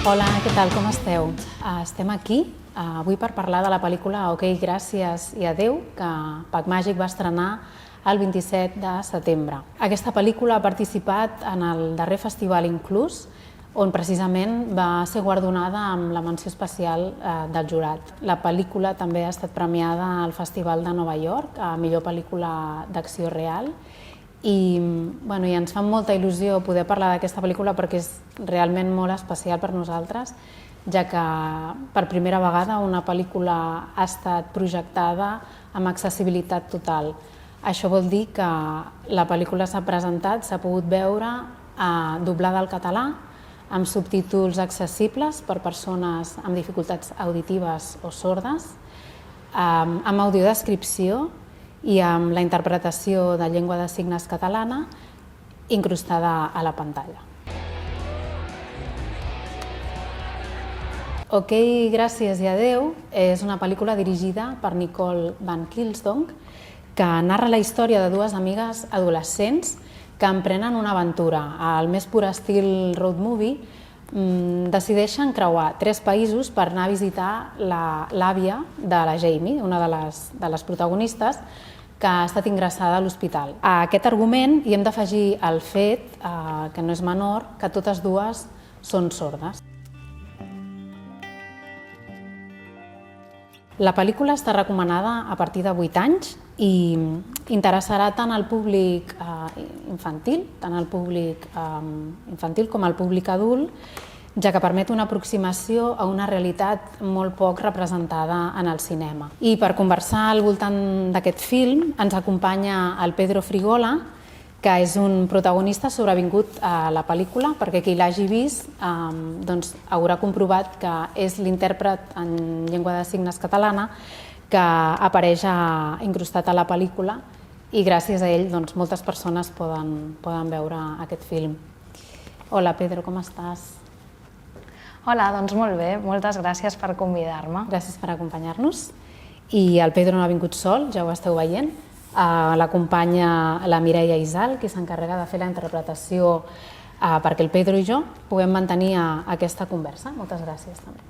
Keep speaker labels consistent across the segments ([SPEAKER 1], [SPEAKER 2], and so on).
[SPEAKER 1] Hola, què tal? Com esteu? Estem aquí avui per parlar de la pel·lícula Ok, gràcies i adeu, que PacMàgic va estrenar el 27 de setembre. Aquesta pel·lícula ha participat en el darrer festival Inclús, on precisament va ser guardonada amb la menció especial del jurat. La pel·lícula també ha estat premiada al Festival de Nova York a millor pel·lícula d'acció real i ens fa molta il·lusió poder parlar d'aquesta pel·lícula perquè és realment molt especial per nosaltres, ja que per primera vegada una pel·lícula ha estat projectada amb accessibilitat total. Això vol dir que la pel·lícula s'ha presentat, s'ha pogut veure doblada al català, amb subtítols accessibles per persones amb dificultats auditives o sordes, amb audiodescripció i amb la interpretació de llengua de signes catalana incrustada a la pantalla. Ok, gràcies i adeu és una pel·lícula dirigida per Nicole Van Killesdonk que narra la història de dues amigues adolescents que emprenen una aventura. Al més pur estil road movie, decideixen creuar 3 països per anar a visitar l'àvia de la Jamie, una de les protagonistes, que ha estat ingressada a l'hospital. A aquest argument hi hem d'afegir el fet, que no és menor, que totes dues són sordes. La pel·lícula està recomanada a partir de 8 anys i interessarà tant al públic infantil, com al públic adult, ja que permet una aproximació a una realitat molt poc representada en el cinema. I per conversar al voltant d'aquest film ens acompanya el Pedro Frigola, que és un protagonista sobrevingut a la pel·lícula, perquè qui l'hagi vist haurà comprovat que és l'intèrpret en llengua de signes catalana que apareix incrustat a la pel·lícula i gràcies a ell moltes persones poden veure aquest film. Hola Pedro, com estàs?
[SPEAKER 2] Hola, doncs molt bé, moltes gràcies per convidar-me.
[SPEAKER 1] Gràcies per acompanyar-nos. I el Pedro no ha vingut sol, ja ho esteu veient. L'acompanya la Mireia Isal, que s'encarrega de fer la interpretació perquè el Pedro i jo puguem mantenir aquesta conversa. Moltes gràcies també.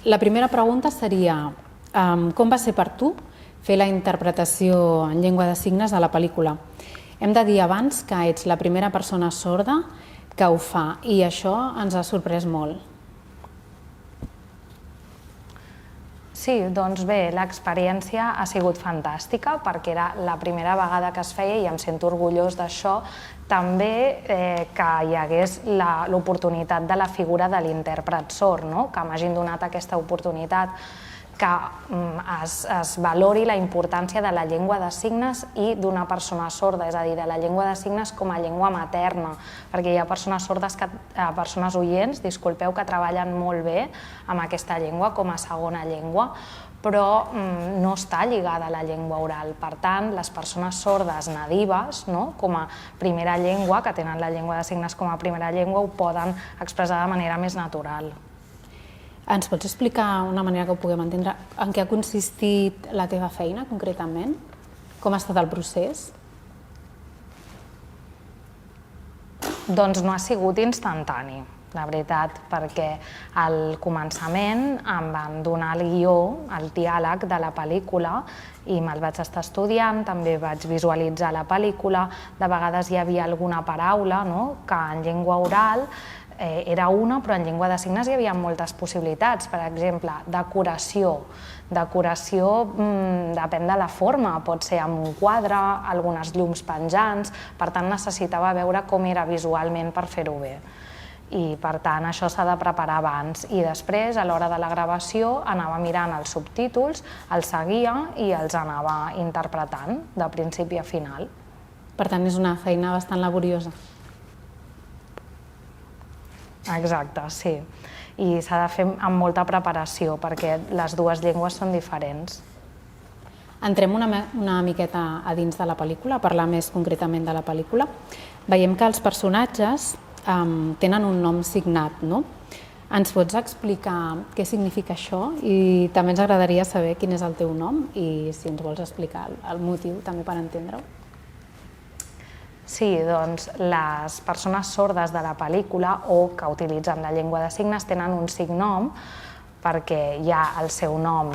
[SPEAKER 1] La primera pregunta seria com va ser per tu fer la interpretació en llengua de signes de la pel·lícula? Hem de dir abans que ets la primera persona sorda que ho fa i això ens ha sorprès molt.
[SPEAKER 2] Sí, doncs bé, l'experiència ha sigut fantàstica perquè era la primera vegada que es feia i em sento orgullós d'això. També que hi hagués l'oportunitat de la figura de l'intèrpret sord, que m'hagin donat aquesta oportunitat, que es valori la importància de la llengua de signes i d'una persona sorda, és a dir, de la llengua de signes com a llengua materna, perquè hi ha persones sordes, persones oients, disculpeu, que treballen molt bé amb aquesta llengua com a segona llengua, però no està lligada a la llengua oral. Per tant, les persones sordes nadives, com a primera llengua, que tenen la llengua de signes com a primera llengua, ho poden expressar de manera més natural.
[SPEAKER 1] Ens pots explicar una manera que ho puguem entendre en què ha consistit la teva feina concretament? Com ha estat el procés?
[SPEAKER 2] Doncs no ha sigut instantani, la veritat, perquè al començament em van donar el guió, el diàleg de la pel·lícula i me'l vaig estar estudiant, també vaig visualitzar la pel·lícula, de vegades hi havia alguna paraula que en llengua oral era una, però en llengua de signes hi havia moltes possibilitats. Per exemple, decoració. Decoració depèn de la forma, pot ser amb un quadre, algunes llums penjants, per tant necessitava veure com era visualment per fer-ho bé. I per tant això s'ha de preparar abans i després a l'hora de la gravació anava mirant els subtítols, els seguia i els anava interpretant de principi a final.
[SPEAKER 1] Per tant és una feina bastant laboriosa.
[SPEAKER 2] Exacte, sí. I s'ha de fer amb molta preparació perquè les dues llengües són diferents.
[SPEAKER 1] Entrem una miqueta a dins de la pel·lícula, a parlar més concretament de la pel·lícula. Veiem que els personatges tenen un nom signat, no? Ens pots explicar què significa això? I també ens agradaria saber quin és el teu nom i si ens vols explicar el motiu també per entendre-ho.
[SPEAKER 2] Sí, doncs les persones sordes de la pel·lícula o que utilitzen la llengua de signes tenen un signom perquè hi ha el seu nom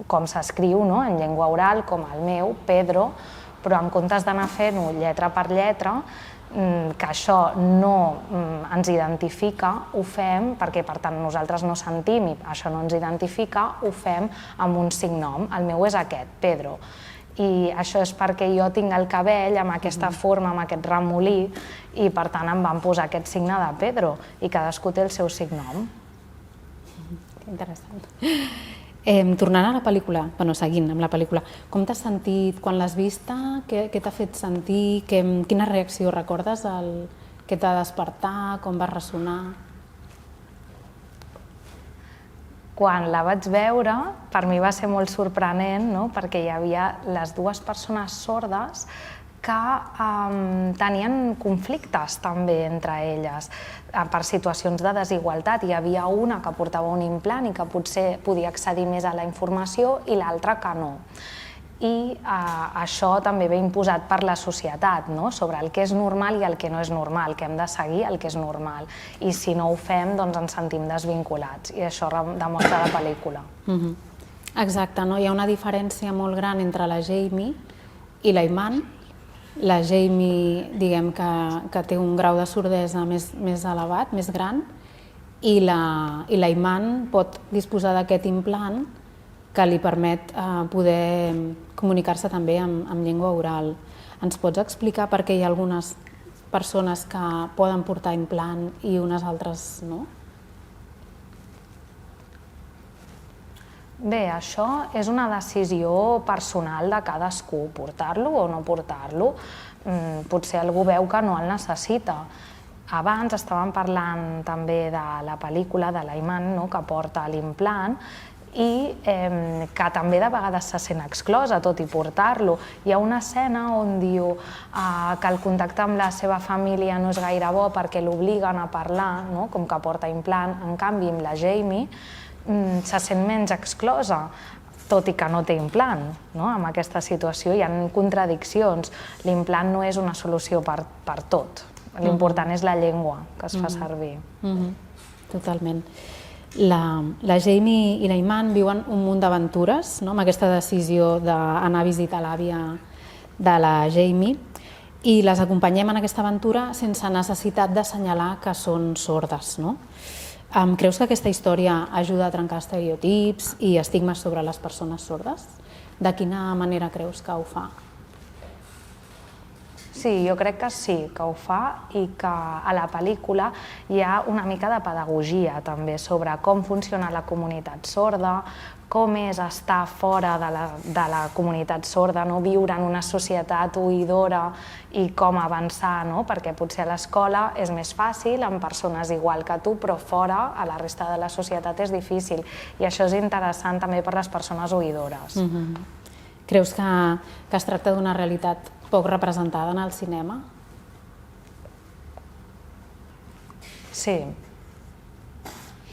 [SPEAKER 2] com s'escriu en llengua oral, com el meu, Pedro, però en comptes d'anar fent-ho lletra per lletra, que això no ens identifica, ho fem perquè per tant nosaltres no sentim i això no ens identifica, ho fem amb un signom. El meu és aquest, Pedro. I això és perquè jo tinc el cabell amb aquesta forma, amb aquest remolí, i per tant em van posar aquest signe de Pedro, i cadascú té el seu signom.
[SPEAKER 1] Que interessant. Tornant a la pel·lícula, seguint amb la pel·lícula, com t'has sentit quan l'has vista? Què t'ha fet sentir? Quina reacció recordes? Què t'ha despertat? Com va ressonar?
[SPEAKER 2] Quan la vaig veure, per mi va ser molt sorprenent, perquè hi havia les dues persones sordes que tenien conflictes també entre elles per situacions de desigualtat. Hi havia una que portava un implant i que potser podia accedir més a la informació i l'altra que no. I això també ve imposat per la societat, sobre el que és normal i el que no és normal, que hem de seguir el que és normal. I si no ho fem, doncs ens sentim desvinculats. I això demostra la pel·lícula.
[SPEAKER 1] Exacte, hi ha una diferència molt gran entre la Jamie i la Iman. La Jamie, diguem que té un grau de sordesa més elevat, més gran, i la Iman pot disposar d'aquest implant que li permet poder comunicar-se també amb llengua oral. Ens pots explicar per què hi ha algunes persones que poden portar implant i unes altres no?
[SPEAKER 2] Bé, això és una decisió personal de cadascú, portar-lo o no portar-lo. Potser algú veu que no el necessita. Abans estàvem parlant també de la pel·lícula de l'Aiman, que porta l'implant, i que també de vegades se sent exclosa, tot i portar-lo. Hi ha una escena on diu que el contacte amb la seva família no és gaire bo perquè l'obliguen a parlar, com que porta implant. En canvi, amb la Jamie se sent menys exclosa, tot i que no té implant. En aquesta situació hi ha contradiccions. L'implant no és una solució per tot. L'important és la llengua que es fa servir.
[SPEAKER 1] Totalment. La Jamie i la Iman viuen un munt d'aventures, amb aquesta decisió d'anar a visitar l'àvia de la Jamie, i les acompanyem en aquesta aventura sense necessitat d'assenyalar que són sordes. Creus que aquesta història ajuda a trencar estereotips i estigmes sobre les persones sordes? De quina manera creus que ho fa?
[SPEAKER 2] Sí, jo crec que sí, que ho fa, i que a la pel·lícula hi ha una mica de pedagogia també sobre com funciona la comunitat sorda, com és estar fora de la comunitat sorda, viure en una societat oïdora i com avançar, perquè potser a l'escola és més fàcil amb persones igual que tu, però fora, a la resta de la societat és difícil. I això és interessant també per les persones oïdores.
[SPEAKER 1] Creus que es tracta d'una realitat poc representada en el cinema?
[SPEAKER 2] Sí.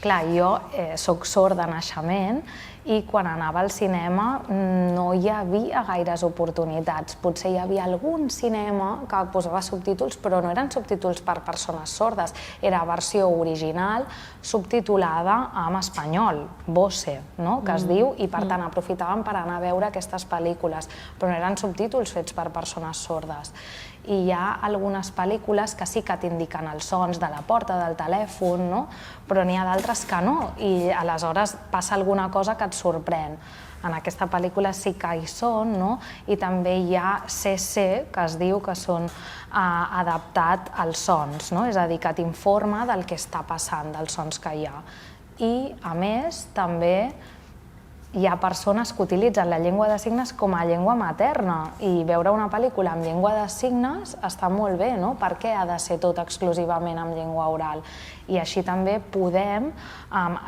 [SPEAKER 2] Clar, jo soc sorda de naixement i quan anava al cinema no hi havia gaires oportunitats. Potser hi havia algun cinema que posava subtítols, però no eren subtítols per persones sordes. Era versió original subtitulada en espanyol, Voce, que es diu, i per tant aprofitàvem per anar a veure aquestes pel·lícules, però no eren subtítols fets per persones sordes. I hi ha algunes pel·lícules que sí que t'indiquen els sons de la porta, del telèfon, però n'hi ha d'altres que no, i aleshores passa alguna cosa que et sorprèn. En aquesta pel·lícula sí que hi són, i també hi ha CC, que es diu que són adaptat als sons, és a dir, que t'informa del que està passant, dels sons que hi ha. I, a més, també hi ha persones que utilitzen la llengua de signes com a llengua materna, i veure una pel·lícula amb llengua de signes està molt bé, no? Per què ha de ser tot exclusivament amb llengua oral? I així també podem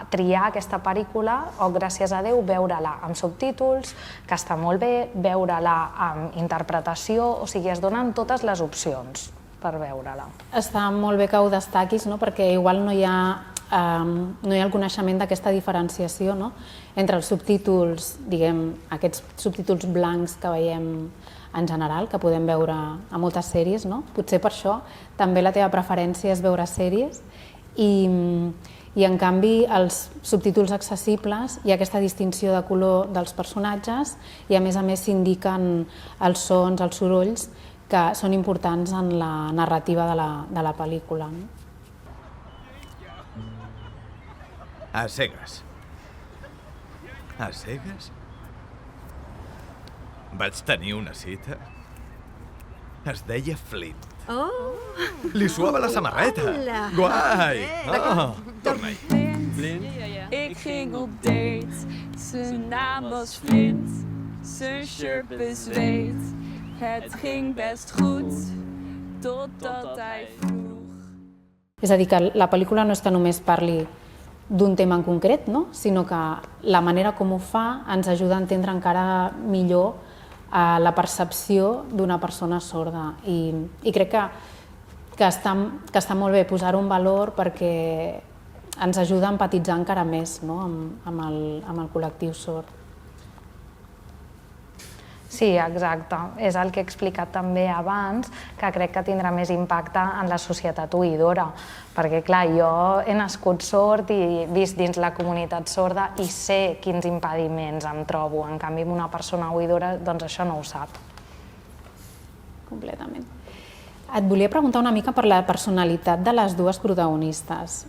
[SPEAKER 2] triar aquesta pel·lícula o, gràcies a Déu, veure-la amb subtítols, que està molt bé, veure-la amb interpretació, o sigui, es donen totes les opcions per veure-la.
[SPEAKER 1] Està molt bé que ho destaquis, perquè igual no hi ha el coneixement d'aquesta diferenciació entre els subtítols, diguem, aquests subtítols blancs que veiem en general, que podem veure a moltes sèries, no? Potser per això també la teva preferència és veure sèries i en canvi els subtítols accessibles hi ha aquesta distinció de color dels personatges i a més s'indiquen els sons, els sorolls que són importants en la narrativa de la pel·lícula.
[SPEAKER 3] A cegues. A cegues? Vaig tenir una cita. Es deia Flint.
[SPEAKER 4] Oh!
[SPEAKER 3] Li suava la samarreta.
[SPEAKER 4] Hola.
[SPEAKER 3] Guai! Oh, torna-hi.
[SPEAKER 5] Flint. Ik ging op date. Zijn naam was Flint. Zijn shirt bezweet. Het ging best goed. Totdat hij vroeg.
[SPEAKER 1] És a dir, que la pel·lícula no és que només parli d'un tema en concret, no? Sinó que la manera com ho fa ens ajuda a entendre encara millor la percepció d'una persona sorda. I crec que està molt bé posar-ho en valor perquè ens ajuda a empatitzar encara més, no? amb el col·lectiu sord.
[SPEAKER 2] Sí, exacte. És el que he explicat també abans, que crec que tindrà més impacte en la societat oïdora. Perquè, clar, jo he nascut sord i he vist dins la comunitat sorda i sé quins impediments em trobo. En canvi, amb una persona oïdora, doncs això no ho sap.
[SPEAKER 1] Completament. Et volia preguntar una mica per la personalitat de les dues protagonistes.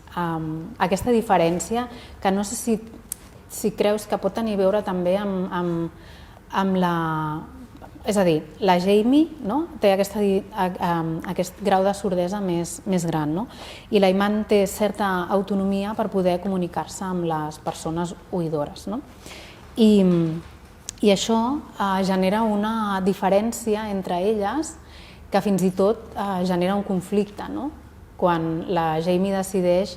[SPEAKER 1] Aquesta diferència, que no sé si creus que pot tenir a veure també amb la... És a dir, la Jamie, no? Té aquest grau de sordesa més gran, no? I la Iman té certa autonomia per poder comunicar-se amb les persones oïdores, no? I això genera una diferència entre elles que fins i tot genera un conflicte, no? Quan la Jamie decideix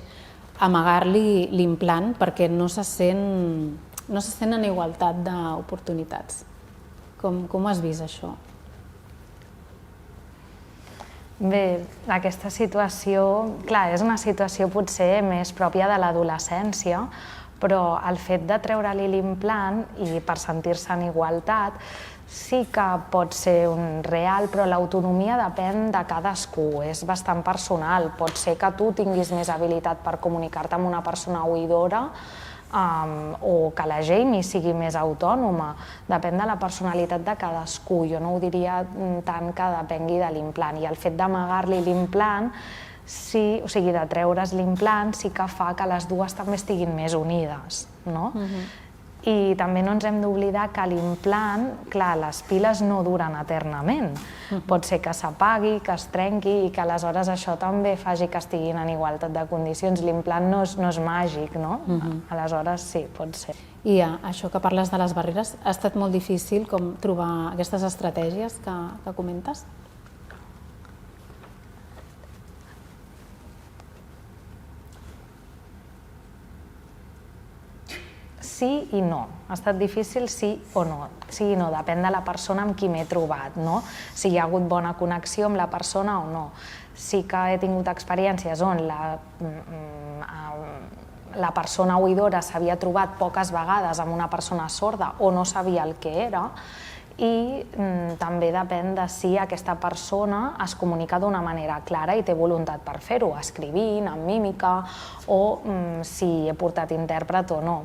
[SPEAKER 1] amagar-li l'implant perquè no se sent en igualtat d'oportunitats. Com has vist això?
[SPEAKER 2] Bé, aquesta situació, clar, és una situació potser més pròpia de l'adolescència, però el fet de treure-li l'implant i per sentir-se en igualtat sí que pot ser un real, però l'autonomia depèn de cadascú, és bastant personal. Pot ser que tu tinguis més habilitat per comunicar-te amb una persona oïdora o que la Jamie sigui més autònoma. Depèn de la personalitat de cadascú. Jo no ho diria tant que depengui de l'implant. I el fet d'amagar-li l'implant, o sigui, de treure's l'implant, sí que fa que les dues també estiguin més unides, no? I també no ens hem d'oblidar que l'implant, clar, les piles no duren eternament. Pot ser que s'apagui, que es trenqui i que aleshores això també faci que estiguin en igualtat de condicions. L'implant no és màgic, no? Aleshores sí, pot ser.
[SPEAKER 1] I això que parles de les barreres, ha estat molt difícil com trobar aquestes estratègies que comentes?
[SPEAKER 2] Sí i no. Ha estat difícil sí o no. Sí i no, depèn de la persona amb qui m'he trobat, no? Si hi ha hagut bona connexió amb la persona o no. Sí que he tingut experiències on la persona oïdora s'havia trobat poques vegades amb una persona sorda o no sabia el que era, i també depèn de si aquesta persona es comunica d'una manera clara i té voluntat per fer-ho, escrivint, amb mímica, o si he portat intèrpret o no.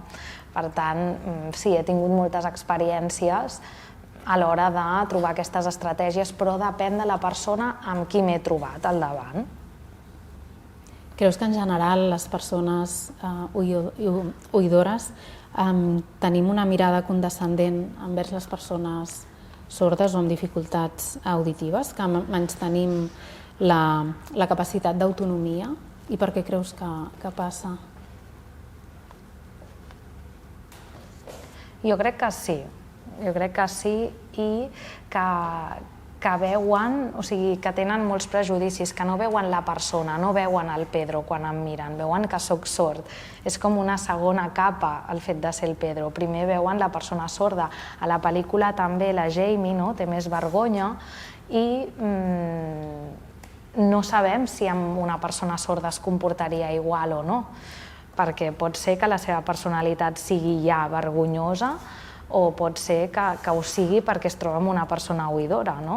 [SPEAKER 2] Per tant, sí, he tingut moltes experiències a l'hora de trobar aquestes estratègies, però depèn de la persona amb qui m'he trobat al davant.
[SPEAKER 1] Creus que en general les persones oïdores tenim una mirada condescendent envers les persones sordes o amb dificultats auditives, que menystenim la capacitat d'autonomia? I per què creus que passa?
[SPEAKER 2] Jo crec que sí, i que veuen, o sigui, que tenen molts prejudicis, que no veuen la persona, no veuen el Pedro quan em miren, veuen que sóc sord. És com una segona capa el fet de ser el Pedro. Primer veuen la persona sorda. A la pel·lícula també la Jamie té més vergonya i no sabem si amb una persona sorda es comportaria igual o no, perquè pot ser que la seva personalitat sigui ja vergonyosa o pot ser que ho sigui perquè es troba amb una persona oïdora, no?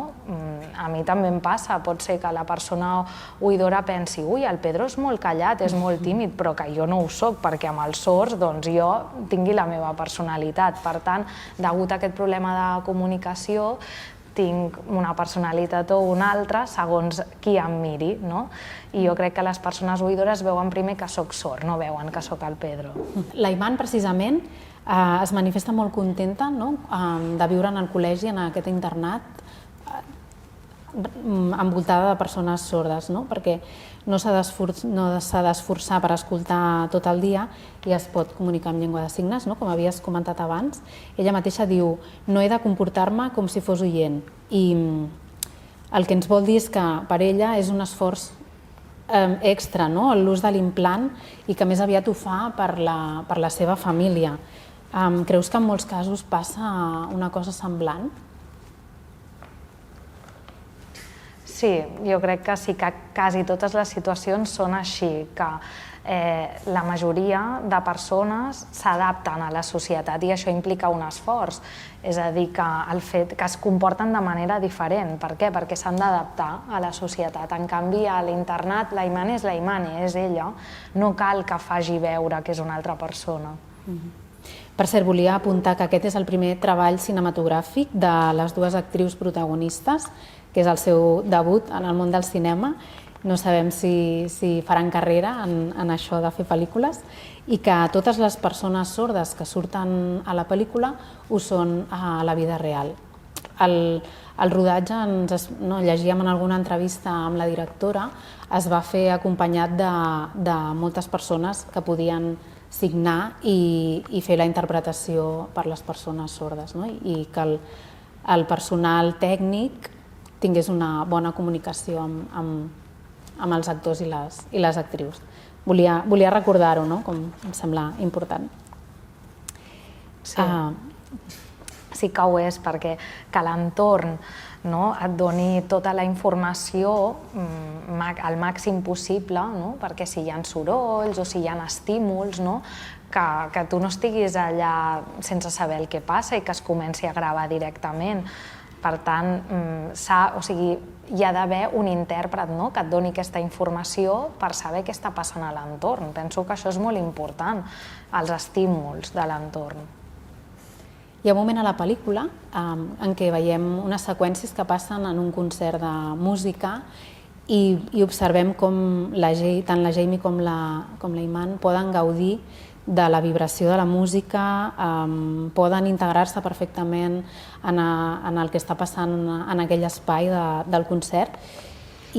[SPEAKER 2] A mi també em passa, pot ser que la persona oïdora pensi ui, el Pedro és molt callat, és molt tímid, però que jo no ho soc, perquè amb els sords doncs jo tingui la meva personalitat. Per tant, degut a aquest problema de comunicació, tinc una personalitat o una altra segons qui em miri, no? I jo crec que les persones oïdores veuen primer que sóc sord, no veuen que sóc el Pedro.
[SPEAKER 1] La Iman, precisament, es manifesta molt contenta, no?, de viure en el col·legi, en aquest internat, envoltada de persones sordes, no?, perquè no s'ha d'esforçar per escoltar tot el dia i es pot comunicar amb llengua de signes, no?, com havies comentat abans. Ella mateixa diu, no he de comportar-me com si fos oient. I el que ens vol dir és que per ella és un esforç extra, no?, l'ús de l'implant, i que més aviat ho fa per la seva família. Creus que en molts casos passa una cosa semblant?
[SPEAKER 2] Sí, jo crec que sí que quasi totes les situacions són així, que la majoria de persones s'adapten a la societat i això implica un esforç. És a dir, que el fet que es comporten de manera diferent. Per què? Perquè s'han d'adaptar a la societat. En canvi, a l'internat, la Iman és la Iman, és ella. No cal que faci veure que és una altra persona.
[SPEAKER 1] Per cert, volia apuntar que aquest és el primer treball cinematogràfic de les dues actrius protagonistes, que és el seu debut en el món del cinema. No sabem si faran carrera en això de fer pel·lícules, i que totes les persones sordes que surten a la pel·lícula ho són a la vida real. El rodatge, llegíem en alguna entrevista amb la directora, es va fer acompanyat de moltes persones que podien signar i fer la interpretació per les persones sordes, no?, i que el personal tècnic tingués una bona comunicació amb els actors i les actrius. Volia recordar-ho, no?, com em sembla important.
[SPEAKER 2] Sí que ho és, perquè que l'entorn et doni tota la informació al màxim possible, perquè si hi ha sorolls o si hi ha estímuls, que tu no estiguis allà sense saber el que passa i que es comenci a gravar directament. Per tant, hi ha d'haver un intèrpret que et doni aquesta informació per saber què està passant a l'entorn. Penso que això és molt important, els estímuls de l'entorn.
[SPEAKER 1] Hi ha un moment a la pel·lícula en què veiem unes seqüències que passen en un concert de música i observem com tant la Jamie com la Iman poden gaudir de la vibració de la música, poden integrar-se perfectament en el que està passant en aquell espai del concert.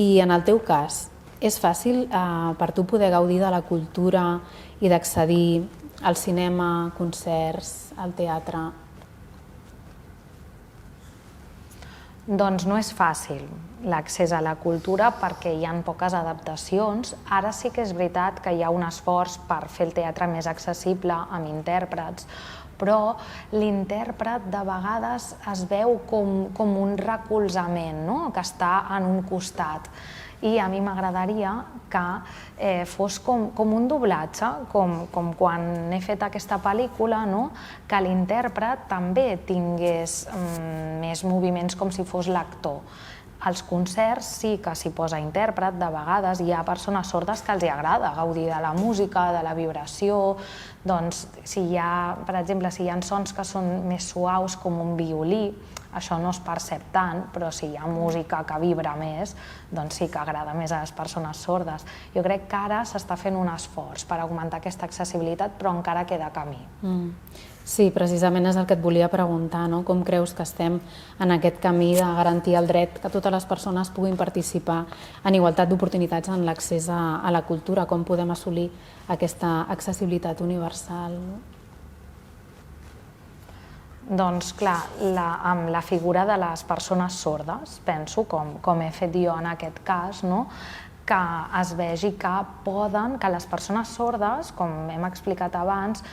[SPEAKER 1] I en el teu cas, és fàcil per tu poder gaudir de la cultura i d'accedir al cinema, concerts, al teatre?
[SPEAKER 2] Doncs no és fàcil l'accés a la cultura perquè hi ha poques adaptacions. Ara sí que és veritat que hi ha un esforç per fer el teatre més accessible amb intèrprets, però l'intèrpret de vegades es veu com un recolzament, que està en un costat. I a mi m'agradaria que fos com un doblatge, com quan he fet aquesta pel·lícula, que l'intèrpret també tingués més moviments com si fos l'actor. Als concerts sí que s'hi posa intèrpret, de vegades hi ha persones sordes que els agrada gaudir de la música, de la vibració. Doncs, per exemple, si hi ha sons que són més suaus, com un violí, això no es percep tant, però si hi ha música que vibra més, doncs sí que agrada més a les persones sordes. Jo crec que ara s'està fent un esforç per augmentar aquesta accessibilitat, però encara queda camí.
[SPEAKER 1] Sí, precisament és el que et volia preguntar, com creus que estem en aquest camí de garantir el dret que totes les persones puguin participar en igualtat d'oportunitats en l'accés a la cultura, com podem assolir aquesta accessibilitat universal?
[SPEAKER 2] Doncs clar, amb la figura de les persones sordes, penso, com he fet jo en aquest cas, que es vegi que les persones sordes, com hem explicat abans,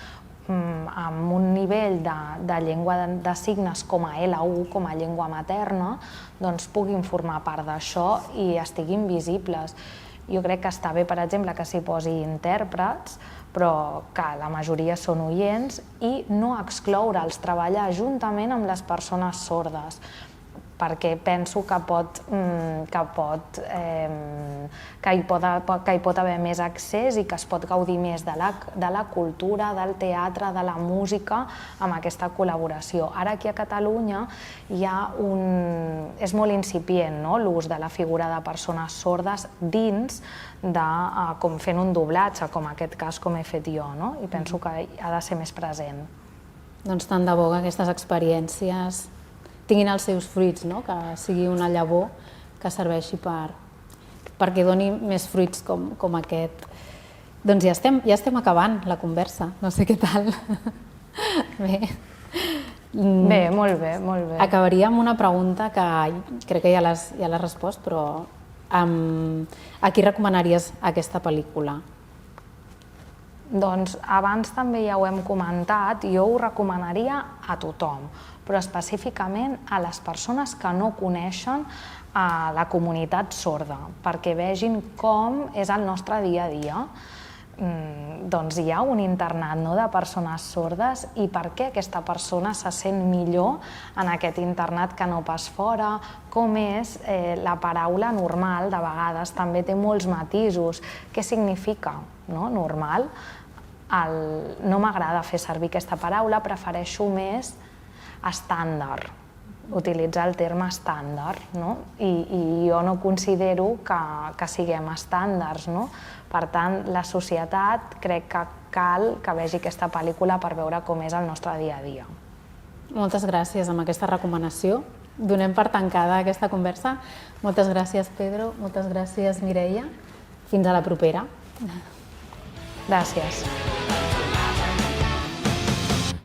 [SPEAKER 2] amb un nivell de llengua de signes com a L1, com a llengua materna, doncs puguin formar part d'això i estiguin visibles. Jo crec que està bé, per exemple, que s'hi posi intèrprets, però que la majoria són oients, i no excloure'ls, treballar juntament amb les persones sordes, perquè penso que hi pot haver més accés i que es pot gaudir més de la cultura, del teatre, de la música amb aquesta col·laboració. Ara aquí a Catalunya és molt incipient l'ús de la figura de persones sordes dins com fent un doblatge, com aquest cas com he fet jo, i penso que ha de ser més present.
[SPEAKER 1] Doncs tant de bo que aquestes experiències tinguin els seus fruits, que sigui una llavor que serveixi perquè doni més fruits com aquest. Doncs ja estem acabant la conversa, no sé què tal. Bé,
[SPEAKER 2] molt bé, molt bé.
[SPEAKER 1] Acabaria amb una pregunta que crec que ja l'has respost, però a qui recomanaries aquesta pel·lícula?
[SPEAKER 2] Doncs abans també ja ho hem comentat, jo ho recomanaria a tothom, però específicament a les persones que no coneixen la comunitat sorda, perquè vegin com és el nostre dia a dia. Doncs hi ha un internat de persones sordes i per què aquesta persona se sent millor en aquest internat que no pas fora, com és la paraula normal, de vegades també té molts matisos. Què significa normal? No m'agrada fer servir aquesta paraula, prefereixo més estàndard, utilitzar el terme estàndard, i jo no considero que siguem estàndards. Per tant, la societat crec que cal que vegi aquesta pel·lícula per veure com és el nostre dia a dia.
[SPEAKER 1] Moltes gràcies amb aquesta recomanació. Donem per tancada aquesta conversa. Moltes gràcies, Pedro. Moltes gràcies, Mireia. Fins a la propera.
[SPEAKER 2] Gràcies.